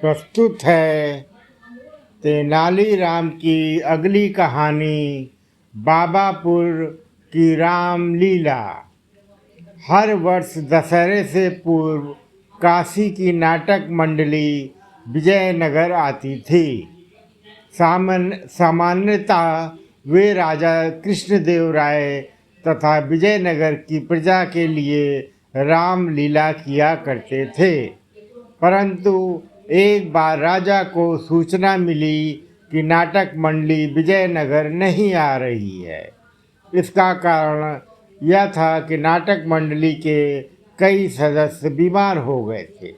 प्रस्तुत है तेनालीराम की अगली कहानी, बाबापुर की रामलीला। हर वर्ष दशहरे से पूर्व काशी की नाटक मंडली विजयनगर आती थी। सामान्यतः वे राजा कृष्णदेव राय तथा विजयनगर की प्रजा के लिए रामलीला किया करते थे। परंतु एक बार राजा को सूचना मिली कि नाटक मंडली विजयनगर नहीं आ रही है। इसका कारण यह था कि नाटक मंडली के कई सदस्य बीमार हो गए थे।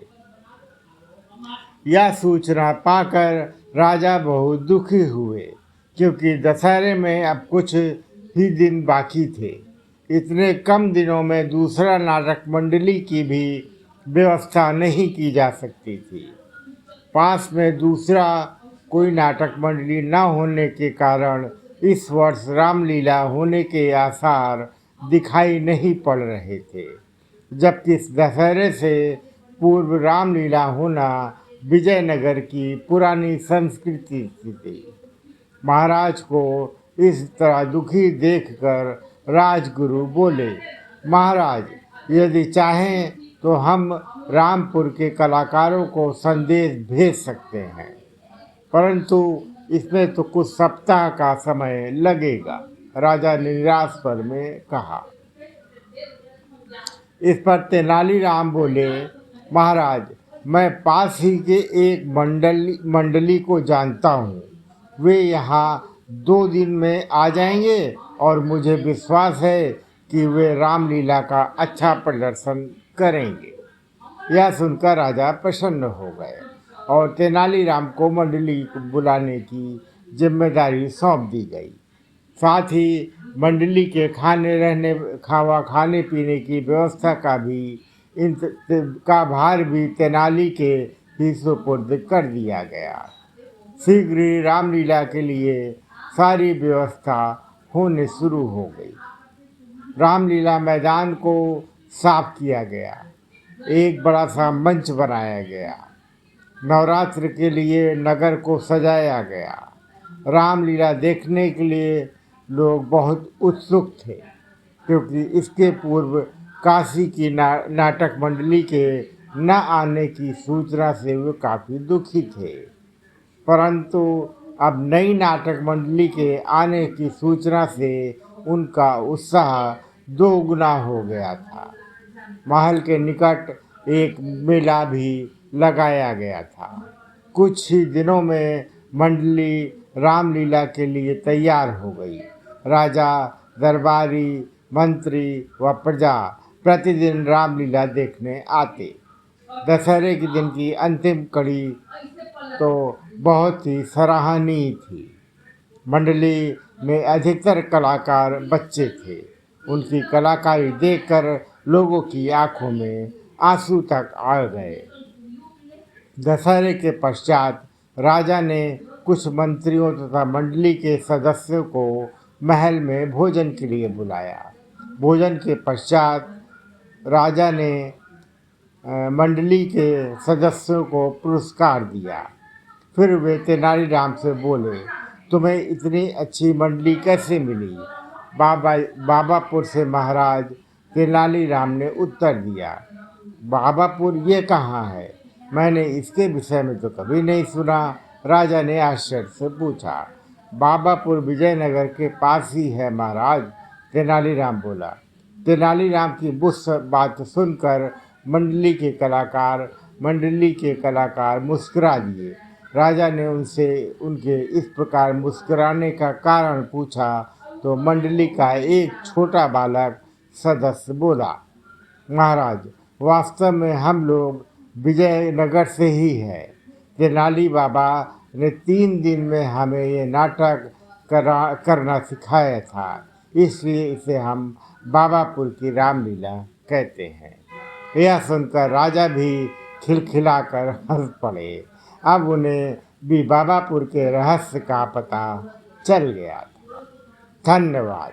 यह सूचना पाकर राजा बहुत दुखी हुए, क्योंकि दशहरे में अब कुछ ही दिन बाकी थे। इतने कम दिनों में दूसरा नाटक मंडली की भी व्यवस्था नहीं की जा सकती थी। पास में दूसरा कोई नाटक मंडली न होने के कारण इस वर्ष रामलीला होने के आसार दिखाई नहीं पड़ रहे थे, जबकि इस दशहरे से पूर्व रामलीला होना विजयनगर की पुरानी संस्कृति थी। महाराज को इस तरह दुखी देखकर राजगुरु बोले, महाराज, यदि चाहें तो हम रामपुर के कलाकारों को संदेश भेज सकते हैं, परंतु इसमें तो कुछ सप्ताह का समय लगेगा। राजा ने निराश स्वर में कहा। इस पर तेनालीराम बोले, महाराज, मैं पास ही के एक मंडली को जानता हूँ। वे यहाँ 2 दिन में आ जाएंगे और मुझे विश्वास है कि वे रामलीला का अच्छा प्रदर्शन करेंगे। यह सुनकर राजा प्रसन्न हो गए और तेनालीराम को मंडली को बुलाने की जिम्मेदारी सौंप दी गई। साथ ही मंडली के खाने पीने की व्यवस्था का भार भी तेनाली के ही सुपुर्द कर दिया गया। शीघ्र ही रामलीला के लिए सारी व्यवस्था होने शुरू हो गई। रामलीला मैदान को साफ किया गया, एक बड़ा सा मंच बनाया गया, नवरात्र के लिए नगर को सजाया गया। रामलीला देखने के लिए लोग बहुत उत्सुक थे, क्योंकि इसके पूर्व काशी की नाटक मंडली के न आने की सूचना से वे काफ़ी दुखी थे। परंतु अब नई नाटक मंडली के आने की सूचना से उनका उत्साह 2 गुना हो गया था। महल के निकट एक मेला भी लगाया गया था। कुछ ही दिनों में मंडली रामलीला के लिए तैयार हो गई। राजा, दरबारी, मंत्री व प्रजा प्रतिदिन रामलीला देखने आते। दशहरे के दिन की अंतिम कड़ी तो बहुत ही सराहनीय थी। मंडली में अधिकतर कलाकार बच्चे थे। उनकी कलाकारी देखकर लोगों की आंखों में आंसू तक आ गए। दशहरे के पश्चात राजा ने कुछ मंत्रियों तथा मंडली के सदस्यों को महल में भोजन के लिए बुलाया। भोजन के पश्चात राजा ने मंडली के सदस्यों को पुरस्कार दिया। फिर वे तेनालीराम से बोले, तुम्हें इतनी अच्छी मंडली कैसे मिली? बाबापुर से महाराज। तेनालीराम ने उत्तर दिया, बाबापुर ये कहाँ है? मैंने इसके विषय में तो कभी नहीं सुना। राजा ने आश्चर्य से पूछा। बाबापुर विजयनगर के पास ही है महाराज, तेनालीराम बोला। तेनालीराम की बात सुनकर मंडली के कलाकार मुस्कुरा दिए। राजा ने उनसे उनके इस प्रकार मुस्कुराने का कारण पूछा तो मंडली का एक छोटा बालक सदस्य बोला, महाराज, वास्तव में हम लोग विजयनगर से ही हैं। तेनाली बाबा ने 3 दिन में हमें ये नाटक करना सिखाया था, इसलिए इसे हम बाबापुर की रामलीला कहते हैं। यह सुनकर राजा भी खिलखिलाकर हंस पड़े। अब उन्हें भी बाबापुर के रहस्य का पता चल गया था। धन्यवाद।